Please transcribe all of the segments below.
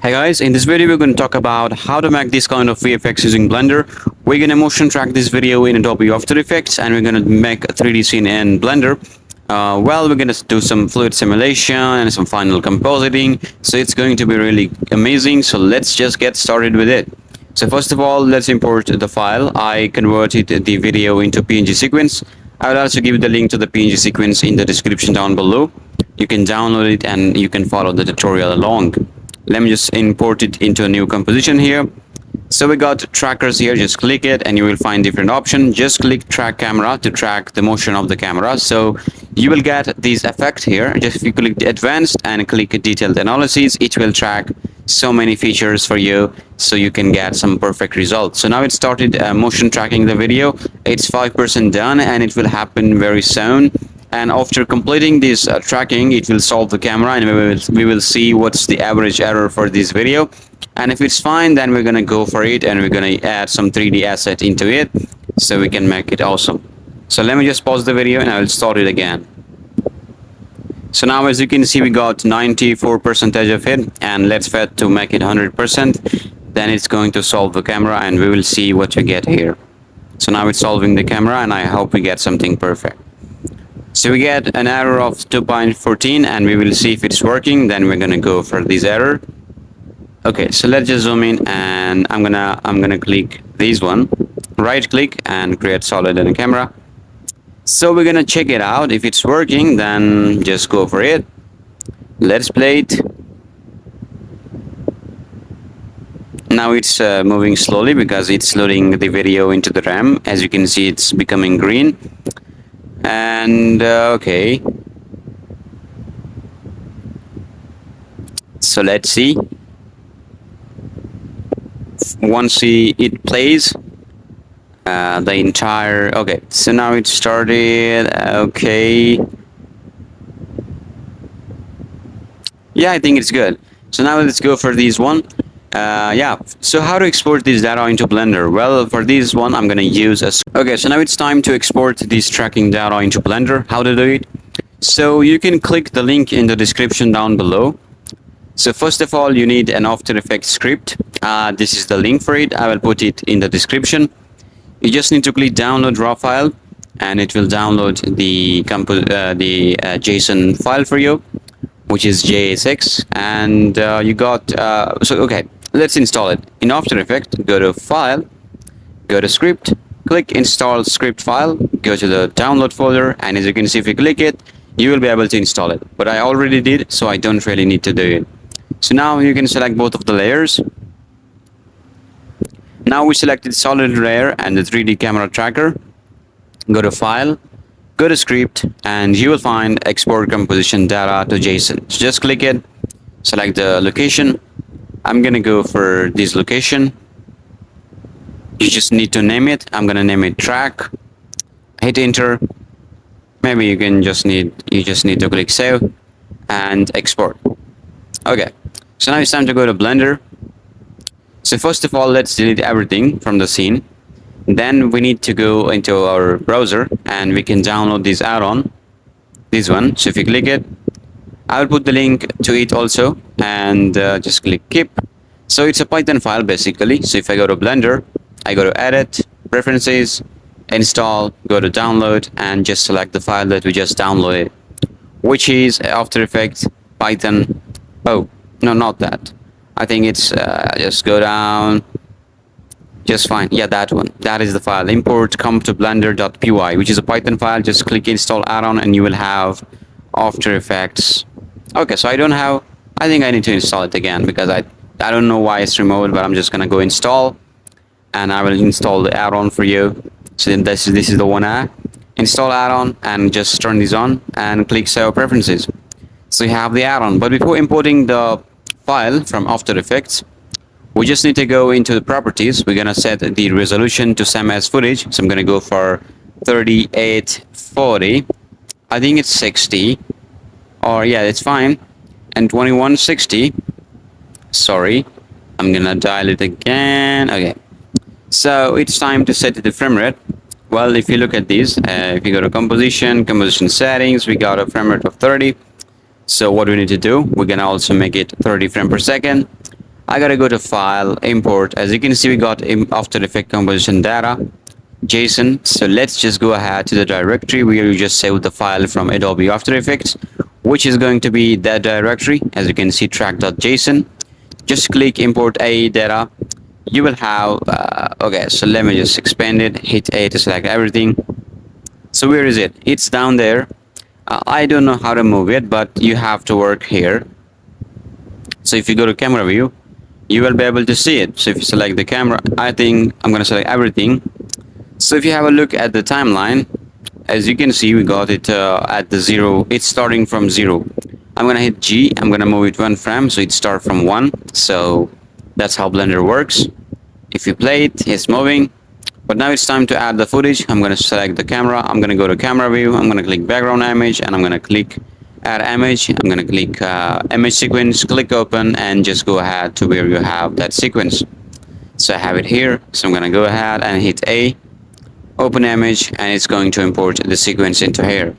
Hey guys, in this video we're going to talk about how to make this kind of VFX using Blender. We're going to motion track this video in Adobe After Effects and we're going to make a 3D scene in Blender. We're going to do some fluid simulation and some final compositing. So it's going to be really amazing. So let's just get started with it. So first of all, let's import the file. I converted the video into PNG sequence. I will also give you the link to the PNG sequence in the description down below. You can download it and you can follow the tutorial along. Let me just import it into a new composition here. So we got trackers here. Just click it and you will find different options. Just click track camera to track the motion of the camera. So you will get this effect here. Just if you click the advanced and click detailed analysis, it will track so many features for you so you can get some perfect results. So now it started motion tracking the video. It's 5% done and it will happen very soon. And after completing this tracking, it will solve the camera and we will see what's the average error for this video. And if it's fine, then we're gonna go for it and we're gonna add some 3D asset into it so we can make it awesome. So let me just pause the video and I will start it again. So now as you can see, we got 94% of it, and let's fit to make it 100%. Then it's going to solve the camera and we will see what you get here. So now it's solving the camera and I hope we get something perfect. So we get an error of 2.14 and we will see if it's working. Then we're gonna go for this error. Okay, so let's just zoom in and I'm gonna click this one, right click and create solid in the camera. So we're gonna check it out. If it's working, then just go for it. Let's play it. Now it's moving slowly because it's loading the video into the RAM. As you can see, it's becoming green. And okay, so let's see. Once it plays the entire, okay, so now it started. Okay, yeah, I think it's good. So now let's go for this one. Yeah, so how to export this data into Blender? Well, for this one I'm gonna use a... Okay, so now it's time to export this tracking data into Blender. How to do it? So you can click the link in the description down below. So first of all, you need an After Effects script. This is the link for it. I will put it in the description. You just need to click download raw file and it will download the JSON file for you, which is JSX. And you got so okay, let's install it. In After Effects, go to File, go to Script, click Install Script File, go to the download folder, and as you can see, if you click it, you will be able to install it. But I already did, so I don't really need to do it. So now you can select both of the layers. Now we selected solid layer and the 3D camera tracker. Go to File, go to Script, and you will find Export Composition Data to JSON. So just click it, select the location. I'm gonna go for this location. You just need to name it. I'm gonna name it track. Hit enter. Maybe you just need to click save and export. Okay, so now it's time to go to Blender. So first of all, let's delete everything from the scene. Then we need to go into our browser and we can download this add-on, this one. So if you click it, I will put the link to it also, and just click keep. So it's a Python file basically. So if I go to Blender, I go to edit, preferences, install, go to download, and just select the file that we just downloaded, which is After Effects Python. Oh no, not that. I think it's just go down. Just fine. Yeah, that one. That is the file. Import comp to blender.py, which is a Python file. Just click install add-on and you will have After Effects. Okay, so I think I need to install it again because I don't know why it's removed, but I'm just gonna go install and I will install the add-on for you. So then this is the one install add-on, and just turn this on and click save preferences. So you have the add-on. But before importing the file from After Effects, we just need to go into the properties. We're gonna set the resolution to same as footage. So I'm gonna go for 3840. I think it's 60, or yeah, it's fine. And 2160. Sorry, I'm gonna dial it again. Okay, so it's time to set the frame rate. Well, if you look at these, if you go to composition settings, we got a frame rate of 30. So what we need to do, we're gonna also make it 30 frames per second. I gotta go to File, Import. As you can see, we got After Effects composition data, JSON. So let's just go ahead to the directory where you just save the file from Adobe After Effects, which is going to be that directory. As you can see, track.json. Just click Import AE data. You will have, okay, so let me just expand it, hit A to select everything. So where is it? It's down there. I don't know how to move it, but you have to work here. So if you go to camera view, you will be able to see it. So if you select the camera, I think I'm going to select everything. So if you have a look at the timeline, as you can see, we got it at the 0. It's starting from 0. I'm going to hit G. I'm going to move it 1 frame, so it starts from 1. So that's how Blender works. If you play it, it's moving. But now it's time to add the footage. I'm going to select the camera. I'm going to go to camera view. I'm going to click background image, and I'm going to click add image. I'm going to click image sequence, click open, and just go ahead to where you have that sequence. So I have it here. So I'm going to go ahead and hit A, open image, and it's going to import the sequence into here.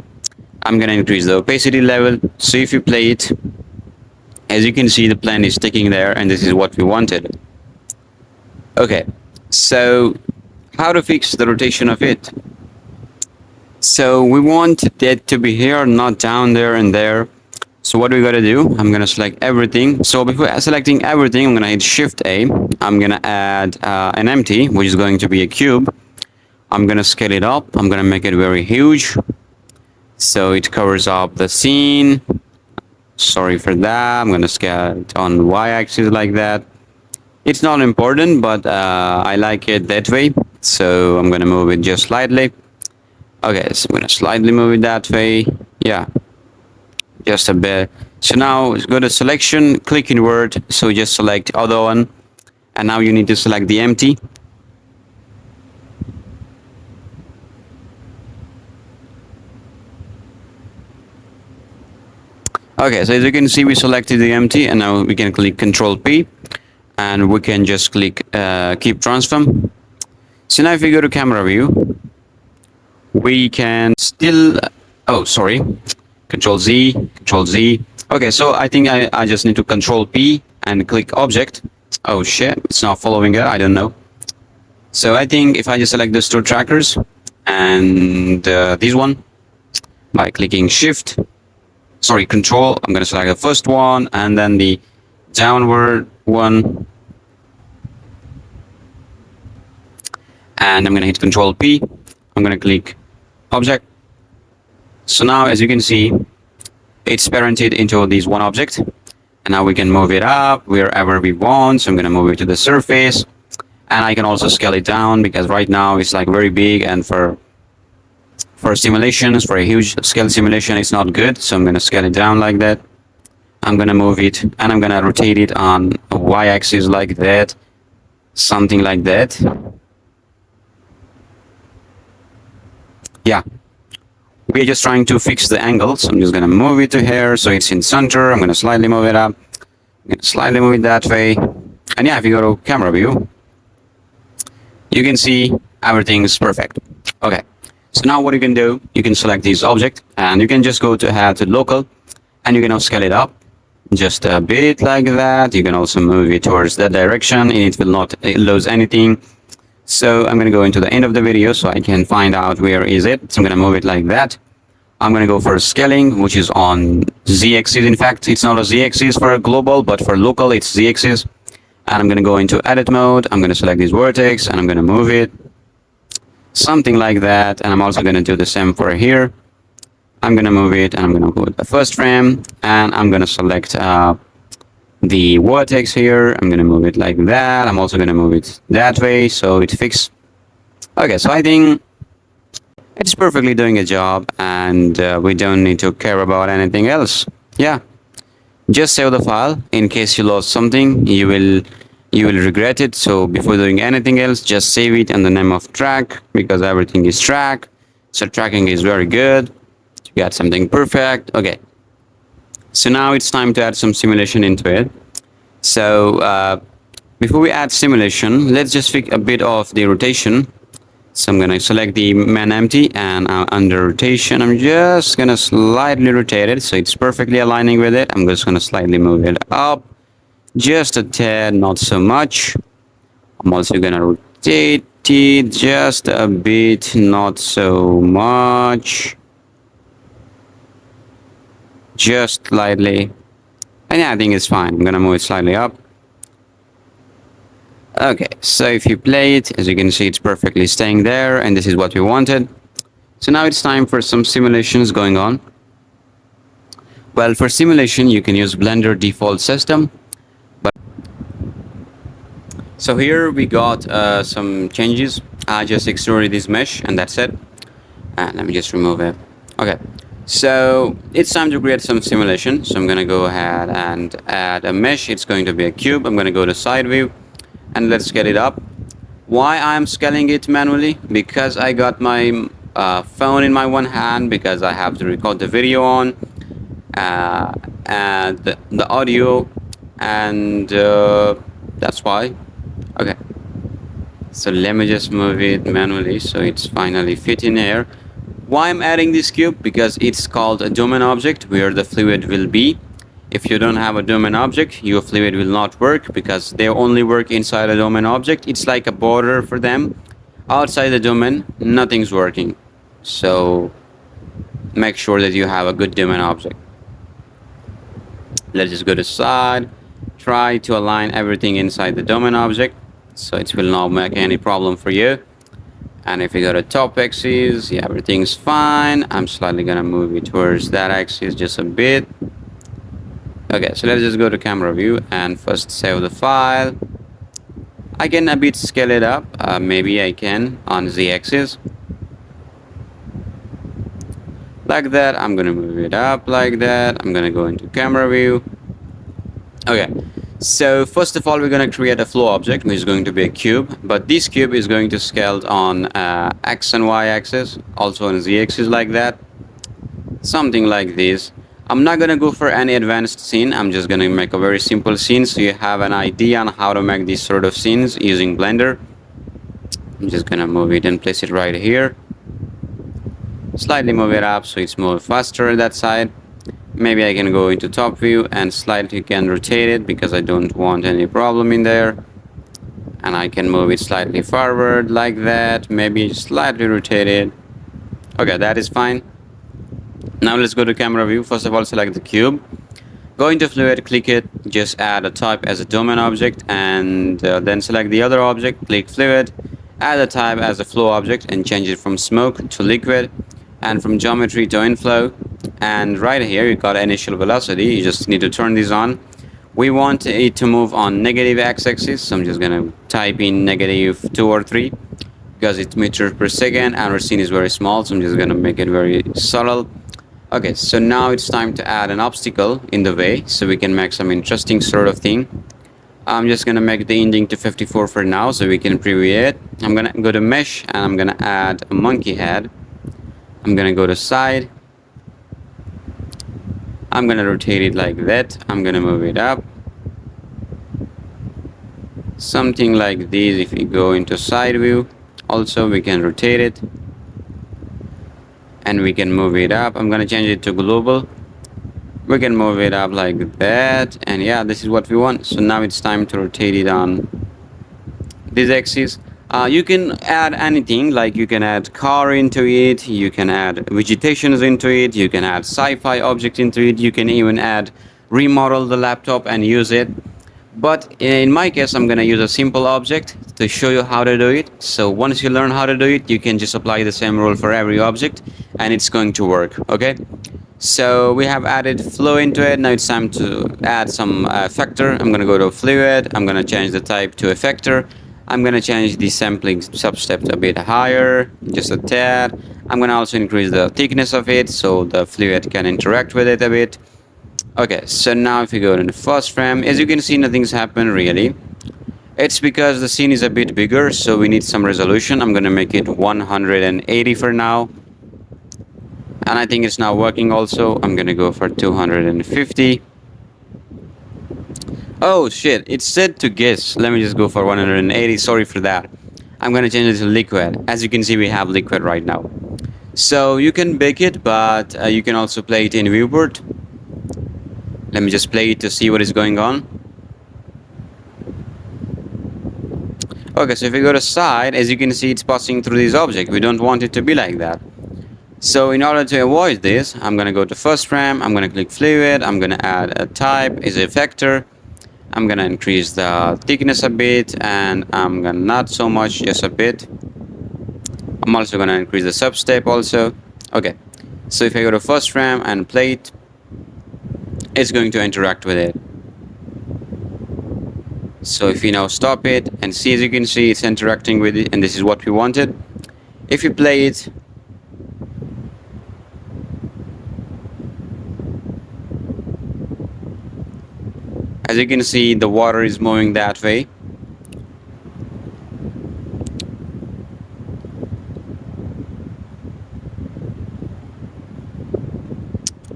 I'm going to increase the opacity level. So if you play it, as you can see, the plane is sticking there, and this is what we wanted. Okay, so how to fix the rotation of it? So we want it to be here, not down there and there. So what we got to do? I'm going to select everything. So before selecting everything, I'm going to hit Shift A. I'm going to add an empty, which is going to be a cube. I'm going to scale it up. I'm going to make it very huge, so it covers up the scene. Sorry for that. I'm going to scale it on y-axis like that. It's not important, but I like it that way. So I'm going to move it just slightly. Okay, so I'm going to slightly move it that way. Yeah, just a bit. So now go to selection, click invert. So just select other one. And now you need to select the empty. Okay, so as you can see, we selected the empty, and now we can click Control P, and we can just click Keep Transform. So now if we go to camera view, we can still, oh, sorry, Control Z, Control Z. Okay, so I think I just need to Control P and click Object. Oh shit, it's not following it, I don't know. So I think if I just select the store trackers and this one by clicking Shift, sorry, Control, I'm going to select the first one and then the downward one. And I'm going to hit Control P. I'm going to click Object. So now, as you can see, it's parented into this one object. And now we can move it up wherever we want. So I'm going to move it to the surface. And I can also scale it down because right now it's like very big, and for simulations, for a huge scale simulation, it's not good. So I'm going to scale it down like that. I'm going to move it, and I'm going to rotate it on a y-axis like that, something like that. Yeah, we're just trying to fix the angle. So I'm just going to move it to here so it's in center. I'm going to slightly move it up. I'm going to slightly move it that way. And yeah, if you go to camera view, you can see everything's perfect. Okay. So now what you can do, you can select this object and you can just go to add to local, and you can now scale it up just a bit like that. You can also move it towards that direction, and it will not lose anything. So I'm going to go into the end of the video so I can find out where is it. So I'm going to move it like that. I'm going to go for scaling, which is on z-axis. In fact, it's not a z-axis for global, but for local, it's z-axis. And I'm going to go into edit mode. I'm going to select this vertex and I'm going to move it something like that. And I'm also going to do the same for here. I'm going to move it, and I'm going to go with the first frame, and I'm going to select the vertex here. I'm going to move it like that. I'm also going to move it that way so it fixes. Okay, so I think it's perfectly doing a job, and we don't need to care about anything else. Yeah, just save the file. In case you lost something, you will regret it. So before doing anything else, just save it in the name of track, because everything is track. So tracking is very good. You got something perfect. Okay, so now it's time to add some simulation into it. So before we add simulation, let's just fix a bit of the rotation. So I'm going to select the main empty, and under rotation, I'm just going to slightly rotate it so it's perfectly aligning with it. I'm just going to slightly move it up just a tad, not so much. I'm also gonna rotate it just a bit, not so much, just slightly. And yeah, I think it's fine. I'm gonna move it slightly up. Okay, so if you play it, as you can see, it's perfectly staying there, and this is what we wanted. So now it's time for some simulations going on. Well, for simulation, you can use Blender default system. But so here we got some changes. I just extruded this mesh, and that's it. And let me just remove it. Okay, so it's time to create some simulation. So I'm gonna go ahead and add a mesh. It's going to be a cube. I'm gonna go to side view, and let's get it up. Why I'm scaling it manually? Because I got my phone in my one hand, because I have to record the video on and the audio, and that's why. Okay, so let me just move it manually so it's finally fit in here. Why I'm adding this cube? Because it's called a domain object where the fluid will be. If you don't have a domain object, your fluid will not work, because they only work inside a domain object. It's like a border for them. Outside the domain, nothing's working. So make sure that you have a good domain object. Let's just go to side, try to align everything inside the domain object, so it will not make any problem for you. And if you go to top axis, yeah, everything's fine. I'm slightly gonna move it towards that axis just a bit. Okay, so let's just go to camera view and first save the file. I can a bit scale it up. Maybe I can on Z axis. Like that. I'm gonna move it up like that. I'm gonna go into camera view. Okay, so first of all, we're going to create a flow object, which is going to be a cube, but this cube is going to scale on X and Y axis, also on Z axis, like that, something like this. I'm not going to go for any advanced scene. I'm just going to make a very simple scene so you have an idea on how to make these sort of scenes using Blender. I'm just going to move it and place it right here. Slightly move it up so it's more faster that side. Maybe I can go into top view and slightly can rotate it, because I don't want any problem in there. And I can move it slightly forward like that, maybe slightly rotate it. Okay, that is fine. Now let's go to camera view. First of all, select the cube. Go into fluid, click it, just add a type as a domain object, and then select the other object, click fluid, add a type as a flow object, and change it from smoke to liquid, and from geometry to inflow. And right here you got initial velocity. You just need to turn this on. We want it to move on negative x-axis, so I'm just gonna type in -2 or 3, because it's meters per second and our scene is very small, so I'm just gonna make it very subtle. Okay, so now it's time to add an obstacle in the way so we can make some interesting sort of thing. I'm just gonna make the ending to 54 for now so we can preview it. I'm gonna go to mesh and I'm gonna add a monkey head. I'm gonna go to side. I'm gonna rotate it like that. I'm gonna move it up. Something like this. If we go into side view, also we can rotate it. And we can move it up. I'm gonna change it to global. We can move it up like that. And yeah, this is what we want. So now it's time to rotate it on this axis. You can add anything, like you can add car into it, you can add vegetations into it, you can add sci-fi object into it, you can even add remodel the laptop and use it. But in my case, I'm gonna use a simple object to show you how to do it. So once you learn how to do it, you can just apply the same rule for every object and it's going to work. Okay, so we have added flow into it. Now it's time to add some effector. I'm gonna go to fluid. I'm gonna change the type to effector. I'm gonna change the sampling substep a bit higher, just a tad. I'm gonna also increase the thickness of it so the fluid can interact with it a bit. Okay, so now if you go to the first frame, as you can see, nothing's happened really. It's because the scene is a bit bigger, so we need some resolution. I'm gonna make it 180 for now. And I think it's now working also. I'm gonna go for 250. Oh shit, it said to guess. Let me just go for 180. Sorry for that. I'm gonna change it to liquid. As you can see, we have liquid right now. So you can bake it, but you can also play it in viewport. Let me just play it to see what is going on. Okay, so if we go to side, as you can see, it's passing through this object. We don't want it to be like that. So in order to avoid this, I'm going to go to first frame, I'm going to click fluid, I'm going to add a type is effector. I'm going to increase the thickness a bit, and I'm going to not so much, just a bit. I'm also going to increase the substep also. Okay, so if I go to first frame and play it, it's going to interact with it. So if you now stop it and see, as you can see, it's interacting with it, and this is what we wanted. If you play it, as you can see, the water is moving that way.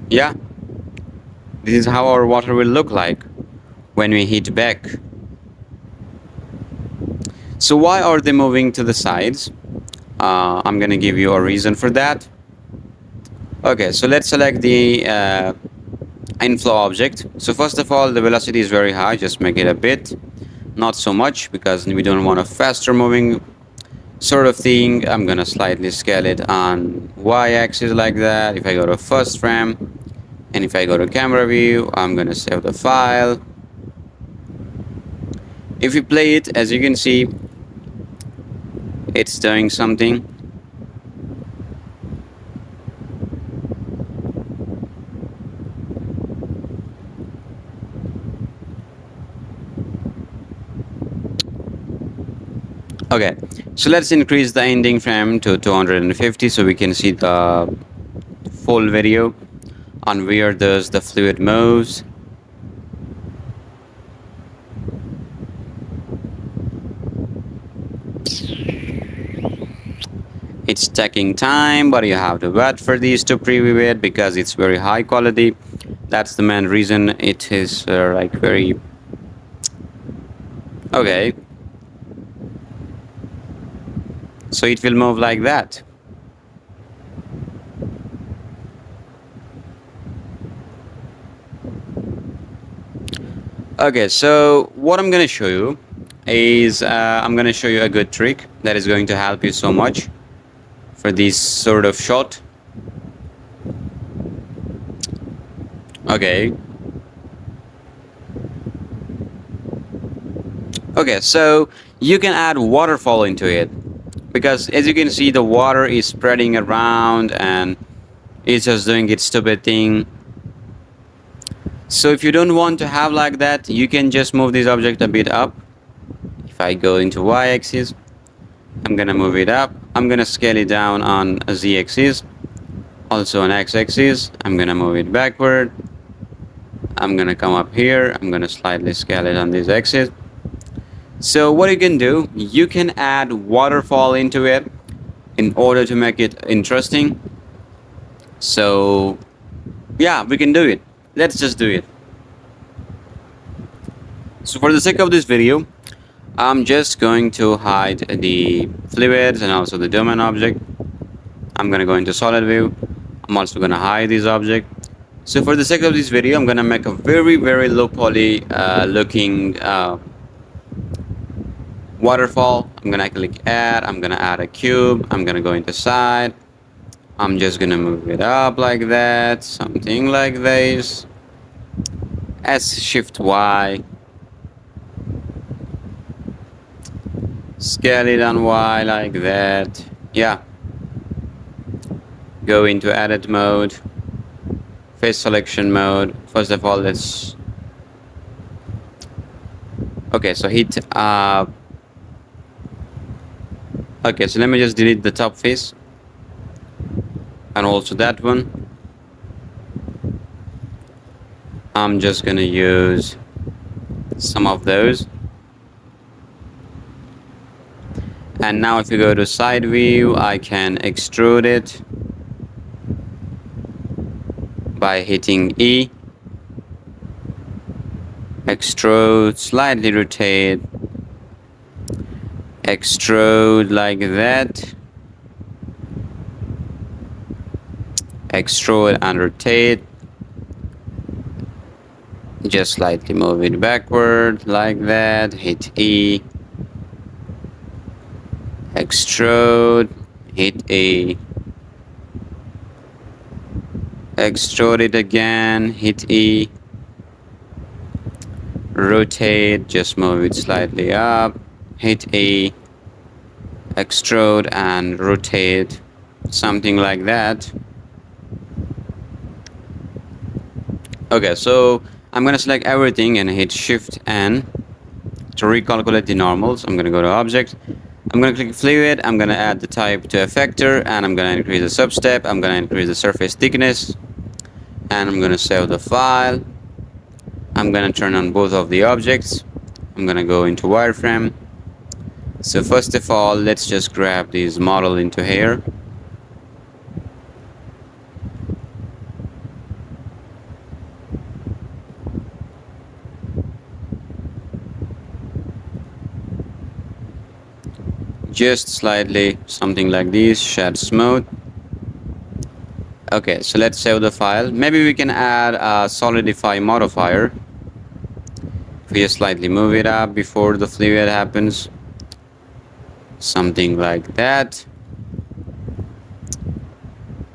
Yeah, this is how our water will look like when we hit back. So why are they moving to the sides? I'm gonna give you a reason for that. Okay, so let's select the inflow object. So first of all, the velocity is very high, just make it a bit, not so much, because we don't want a faster moving sort of thing. I'm gonna slightly scale it on y-axis like that. If I go to first frame, and if I go to camera view, I'm gonna save the file. If you play it, as you can see, it's doing something. Okay, so let's increase the ending frame to 250 so we can see the full video on where does the fluid moves. It's taking time, but you have to wait for these to preview it because it's very high quality. That's the main reason it is like very okay. So it will move like that. Okay, so what I'm gonna show you is I'm gonna show you a good trick that is going to help you so much for this sort of shot. Okay. Okay, so you can add waterfall into it because as you can see, the water is spreading around and it's just doing its stupid thing. So if you don't want to have like that, you can just move this object a bit up. If I go into y-axis, I'm gonna move it up. I'm gonna scale it down on a z-axis, also on x-axis. I'm gonna move it backward. I'm gonna come up here. I'm gonna slightly scale it on this axis. So what you can do, you can add waterfall into it in order to make it interesting. So yeah, we can do it. Let's just do it. So for the sake of this video, I'm just going to hide the fluids and also the domain object. I'm gonna go into solid view. I'm also gonna hide this object. So for the sake of this video, I'm gonna make a very low poly looking waterfall. I'm gonna click add. I'm gonna add a cube. I'm gonna go into side. I'm just gonna move it up like that, something like this. S shift Y. Scale it on Y like that. Yeah. Go into edit mode. Face selection mode. First of all, let's. Okay, so hit. Okay, so let me just delete the top face. And also that one. I'm just gonna use some of those. And now if you go to side view, I can extrude it by hitting E. Extrude, slightly rotate. Extrude like that. Extrude and rotate. Just slightly move it backward like that. Hit E. extrude, hit A, extrude it again, hit E, rotate, just move it slightly up, hit A, extrude and rotate, something like that. Okay, so I'm gonna select everything and hit Shift N to recalculate the normals. I'm gonna go to Object, I'm gonna click Fluid, I'm gonna add the type to Effector, and I'm gonna increase the substep, I'm gonna increase the surface thickness, and I'm gonna save the file. I'm gonna turn on both of the objects. I'm gonna go into wireframe. So first of all, let's just grab this model into here. Just slightly, something like this, shed smooth. Okay, so let's save the file. Maybe we can add a solidify modifier. If we just slightly move it up before the fluid happens, something like that.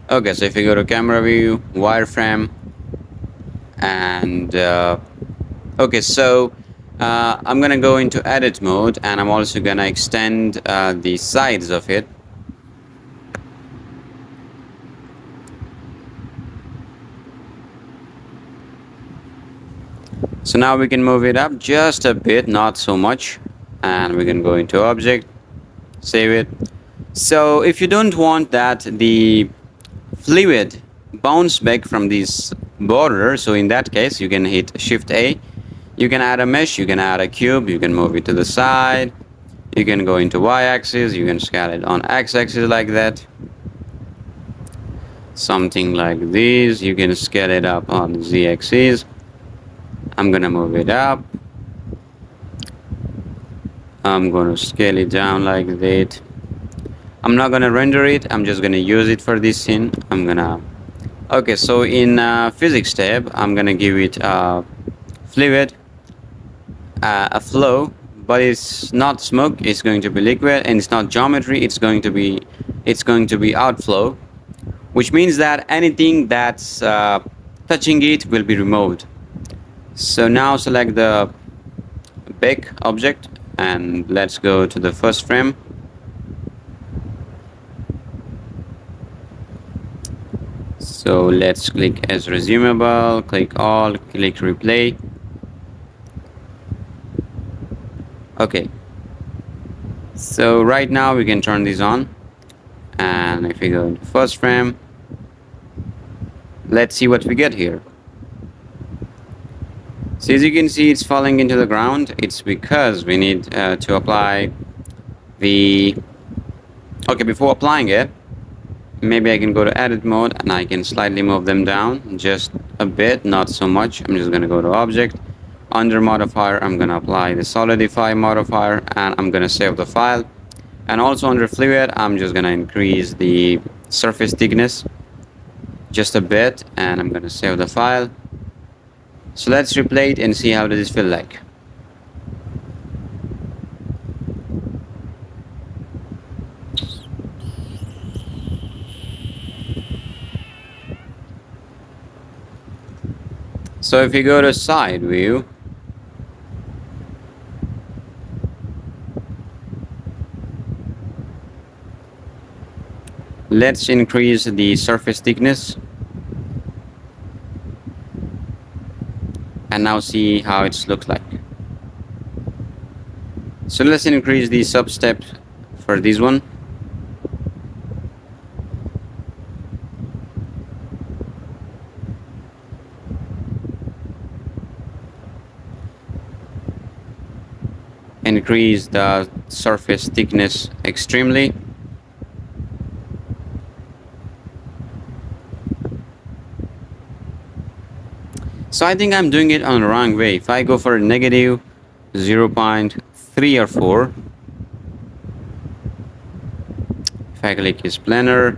Okay, so if you go to camera view, wireframe, and okay, so I'm gonna go into edit mode, and I'm also gonna extend the sides of it. So now we can move it up just a bit, not so much, and we can go into object, save it. So if you don't want that the fluid bounce back from this border, so in that case you can hit Shift A, you can add a mesh, you can add a cube, you can move it to the side, you can go into y-axis, you can scale it on x-axis like that, something like this. You can scale it up on z-axis. I'm gonna move it up, I'm gonna scale it down like that. I'm not gonna render it, I'm just gonna use it for this scene. I'm gonna okay, so in physics tab I'm gonna give it fluid, a flow, but it's not smoke, it's going to be liquid, and it's not geometry, it's going to be outflow, which means that anything that's touching it will be removed. So now select the big object and let's go to the first frame. So let's click as resumable, click all, click replay. Okay, so right now we can turn this on, and if we go into first frame, let's see what we get here. So as you can see, it's falling into the ground. It's because we need to apply the okay, before applying it, maybe I can go to edit mode and I can slightly move them down just a bit, not so much. I'm just gonna go to object, under modifier I'm gonna apply the solidify modifier, and I'm gonna save the file. And also under fluid I'm just gonna increase the surface thickness just a bit, and I'm gonna save the file. So let's replay it and see how does it feel like. So if you go to side view, let's increase the surface thickness, and now see how it looks like. So let's increase the substep for this one. Increase the surface thickness extremely. So I think I'm doing it on the wrong way. If I go for a negative 0.3 or 4, if I click his planner,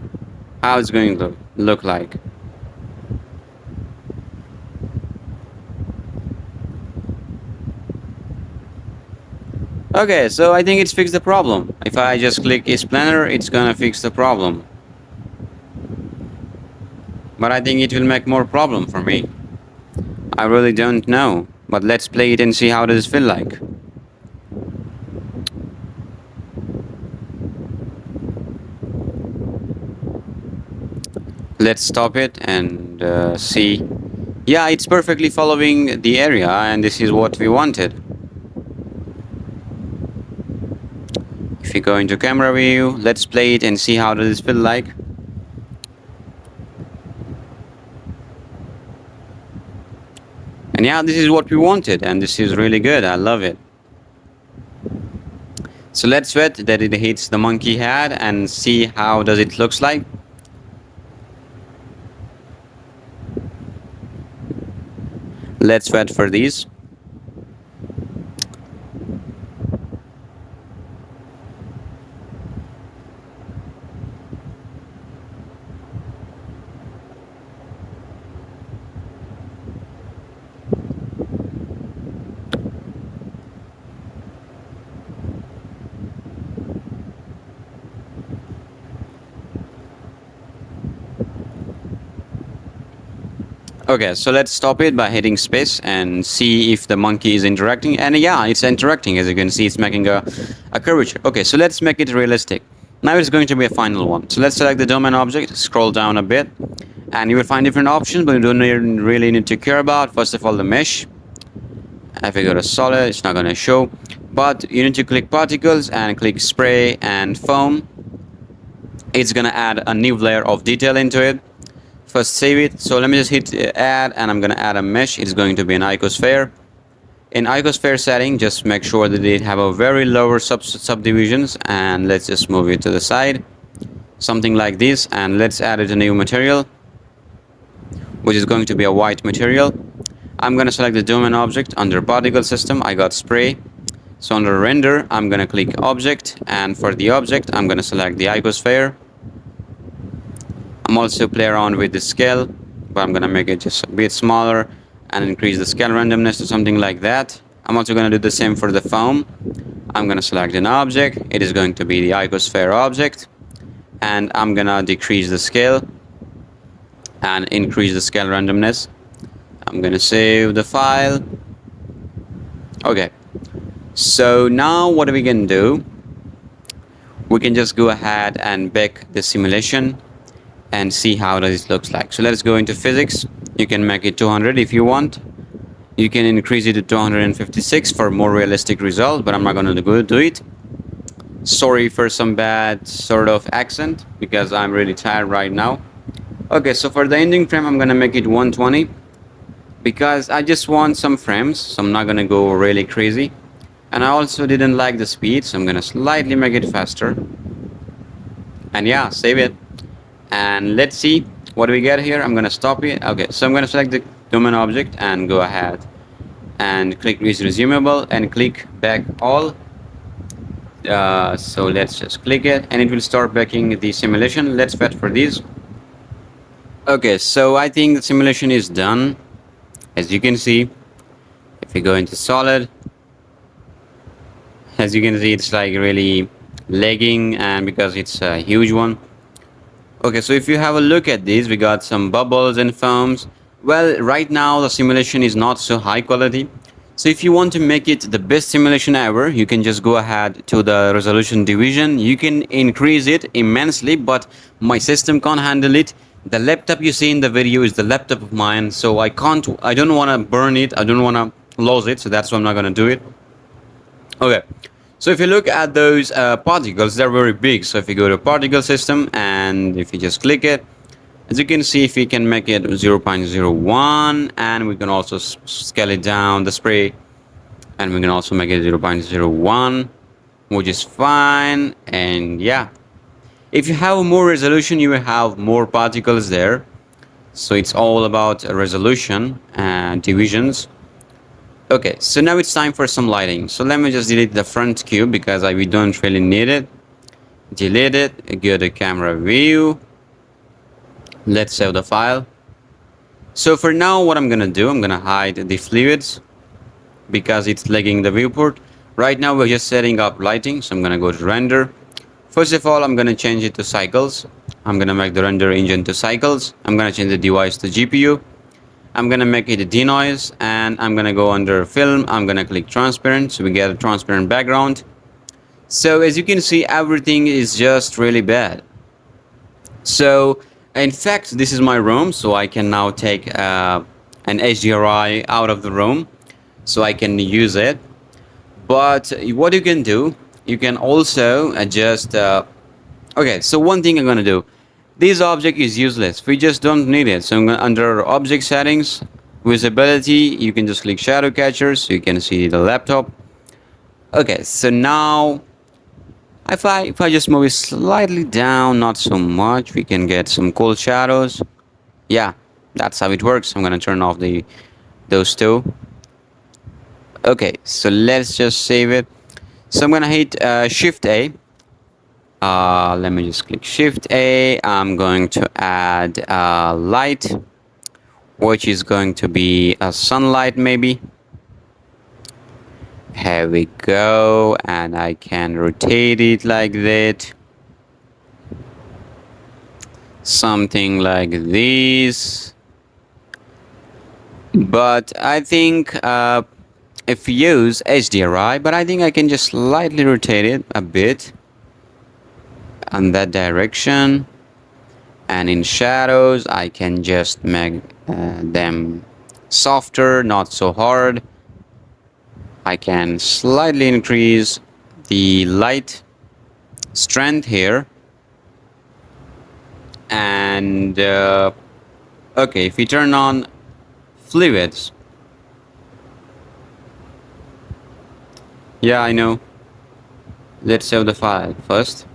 how it's going to look like. Okay, so I think it's fixed the problem. If I just click is planner, it's gonna fix the problem. But I think it will make more problem for me. I really don't know. But let's play it and see how does it feel like. Let's stop it and see. Yeah, it's perfectly following the area, and this is what we wanted. If you go into camera view, let's play it and see how does it feel like. And yeah, this is what we wanted, and this is really good. I love it. So let's wait that it hits the monkey head and see how does it looks like. Let's wait for these. Okay, so let's stop it by hitting space and see if the monkey is interacting. And yeah, it's interacting. As you can see, it's making a curvature. Okay, so let's make it realistic. Now it's going to be a final one. So let's select the domain object, scroll down a bit, and you will find different options, but you don't really need to care about. First of all, the mesh. If you go to solid, it's not going to show. But you need to click particles and click spray and foam. It's going to add a new layer of detail into it. First save it. So let me just hit add, and I'm going to add a mesh. It's going to be an icosphere. In icosphere setting, just make sure that it have a very lower subdivisions, and let's just move it to the side. Something like this, and let's add it a new material, which is going to be a white material. I'm going to select the domain object under particle system. I got spray. So under render, I'm going to click object, and for the object, I'm going to select the icosphere. I'm also play around with the scale, but I'm going to make it just a bit smaller and increase the scale randomness to something like that. I'm also going to do the same for the foam. I'm going to select an object. It is going to be the icosphere object, and I'm going to decrease the scale and increase the scale randomness. I'm going to save the file. Okay, so now what we can do, we can just go ahead and bake the simulation and see how does it looks like. So let's go into physics. You can make it 200 if you want. You can increase it to 256 for more realistic result, but I'm not going to go do it. Sorry for some bad sort of accent, because I'm really tired right now. Okay, so for the ending frame, I'm going to make it 120 because I just want some frames, so I'm not going to go really crazy. And I also didn't like the speed, so I'm going to slightly make it faster. And yeah, save it. And let's see what do we get here. I'm going to stop it. Okay, so I'm going to select the domain object and go ahead and click is resumable and click back all. So let's just click it, and it will start backing the simulation. Let's wait for this. Okay, so I think the simulation is done. As you can see, if you go into solid, as you can see, it's like really lagging, and because it's a huge one. Okay, so if you have a look at this, we got some bubbles and foams. Well, right now the simulation is not so high quality. So if you want to make it the best simulation ever, you can just go ahead to the resolution division. You can increase it immensely, but my system can't handle it. The laptop you see in the video is the laptop of mine, so I don't want to burn it. I don't want to lose it, so that's why I'm not going to do it. Okay. So if you look at those particles, they're very big. So if you go to particle system and if you just click it, as you can see, if we can make it 0.01, and we can also scale it down, the spray, and we can also make it 0.01, which is fine. And yeah, if you have more resolution, you will have more particles there. So it's all about resolution and divisions. Okay, so now it's time for some lighting. So let me just delete the front cube because we don't really need it. Delete it, go to camera view. Let's save the file. So for now, what I'm gonna do, I'm gonna hide the fluids because it's lagging the viewport. Right now we're just setting up lighting, so I'm gonna go to render. First of all, I'm gonna change it to cycles. I'm gonna make the render engine to cycles. I'm gonna change the device to GPU. I'm gonna make it a denoise, and I'm gonna go under film. I'm gonna click transparent, so we get a transparent background. So as you can see, everything is just really bad. So in fact, this is my room, so I can now take an HDRI out of the room so I can use it. But what you can do, you can also adjust. Okay, so one thing I'm gonna do, this object is useless, we just don't need it. So I'm gonna, under object settings, visibility, you can just click shadow catcher so you can see the laptop. Okay, so now if I just move it slightly down, not so much, we can get some cool shadows. Yeah, that's how it works. I'm gonna turn off those two. Okay, so let's just save it. So I'm gonna hit Shift A. Let me just click Shift A. I'm going to add light, which is going to be a sunlight maybe. Here we go, and I can rotate it like that. Something like this. But I think if you use HDRI, but I think I can just slightly rotate it a bit on that direction. And in shadows, I can just make them softer, not so hard. I can slightly increase the light strength here. And okay, if we turn on fluids, yeah, I know. Let's save the file first.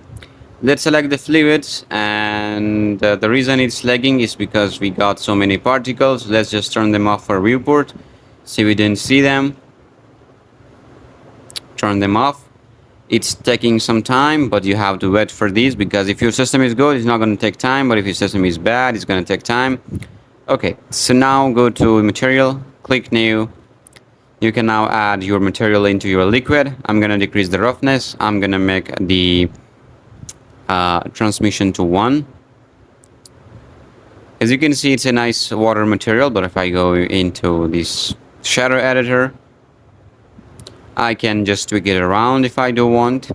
Let's select the fluids, and the reason it's lagging is because we got so many particles. Let's just turn them off for viewport. See, we didn't see them. Turn them off. It's taking some time, but you have to wait for these, because if your system is good, it's not going to take time, but if your system is bad, it's going to take time. Okay, so now go to material, click new. You can now add your material into your liquid. I'm going to decrease the roughness. I'm going to make the transmission to 1. As you can see, it's a nice water material, but if I go into this shadow editor, I can just tweak it around if I do want.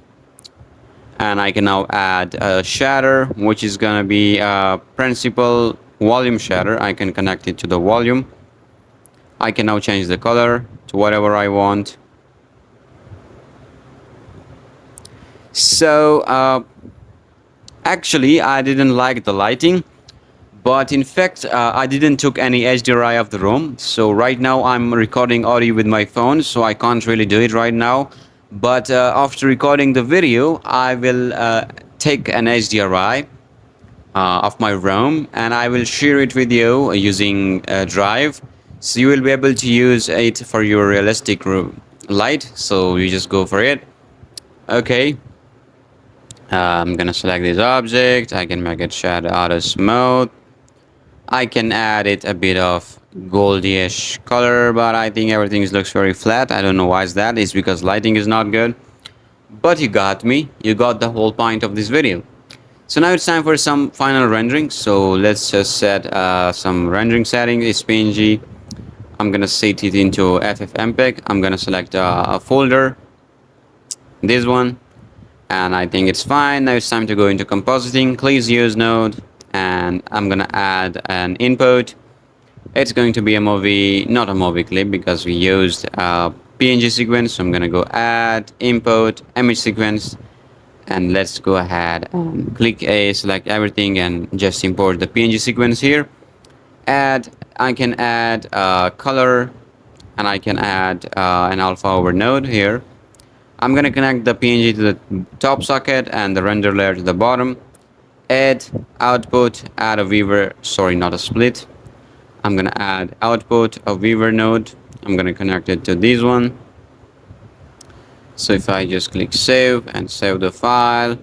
And I can now add a shader, which is going to be a principal volume shader. I can connect it to the volume. I can now change the color to whatever I want. So actually, I didn't like the lighting, but in fact, I didn't took any HDRI of the room. So right now I'm recording audio with my phone, so I can't really do it right now. But after recording the video, I will take an HDRI of my room, and I will share it with you using Drive. So you will be able to use it for your realistic light. So you just go for it. Okay. I'm gonna select this object. I can make it shadow auto smooth. I can add it a bit of goldyish color, but I think everything looks very flat. I don't know why is that. It's because lighting is not good. But you got me. You got the whole point of this video. So now it's time for some final rendering. So let's just set some rendering settings. It's PNG. I'm gonna set it into FFmpeg. I'm gonna select a folder, this one, and I think it's fine. Now it's time to go into compositing. Please use node, and I'm gonna add an input. It's going to be a movie, not a movie clip, because we used a PNG sequence. So I'm gonna go add input image sequence, and let's go ahead and click A, select everything, and just import the PNG sequence here. I can add color, and I can add an alpha over node here. I'm gonna connect the PNG to the top socket and the render layer to the bottom. Add output, add a viewer, sorry, not a split. I'm gonna add output of viewer node. I'm gonna connect it to this one. So if I just click save and save the file.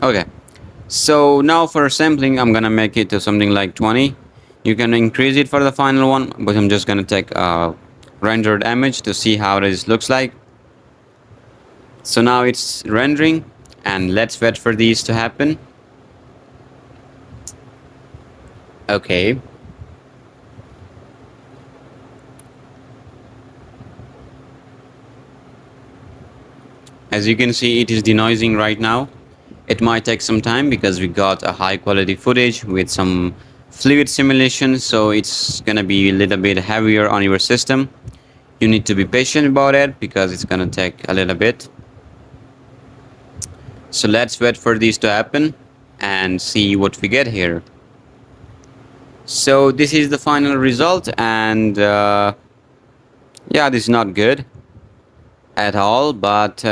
Okay. So now for sampling, I'm gonna make it to something like 20. You can increase it for the final one, but I'm just gonna take rendered image to see how this looks like. So now it's rendering, and let's wait for these to happen. Okay. As you can see, it is denoising right now. It might take some time because we got a high quality footage with some fluid simulation, so it's gonna be a little bit heavier on your system. You need to be patient about it because it's gonna take a little bit. So let's wait for these to happen and see what we get here. So this is the final result, and yeah, this is not good at all, but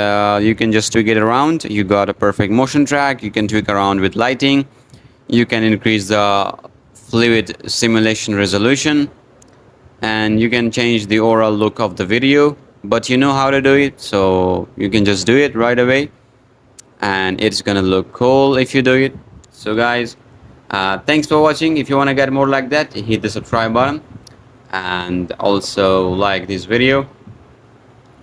you can just tweak it around. You got a perfect motion track. You can tweak around with lighting. You can increase the fluid simulation resolution, and you can change the overall look of the video, but you know how to do it, so you can just do it right away, and it's gonna look cool if you do it. So guys, thanks for watching. If you want to get more like that, hit the subscribe button, and also like this video,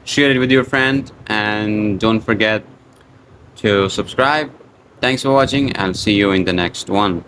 share it with your friend, and don't forget to subscribe. Thanks for watching, and see you in the next one.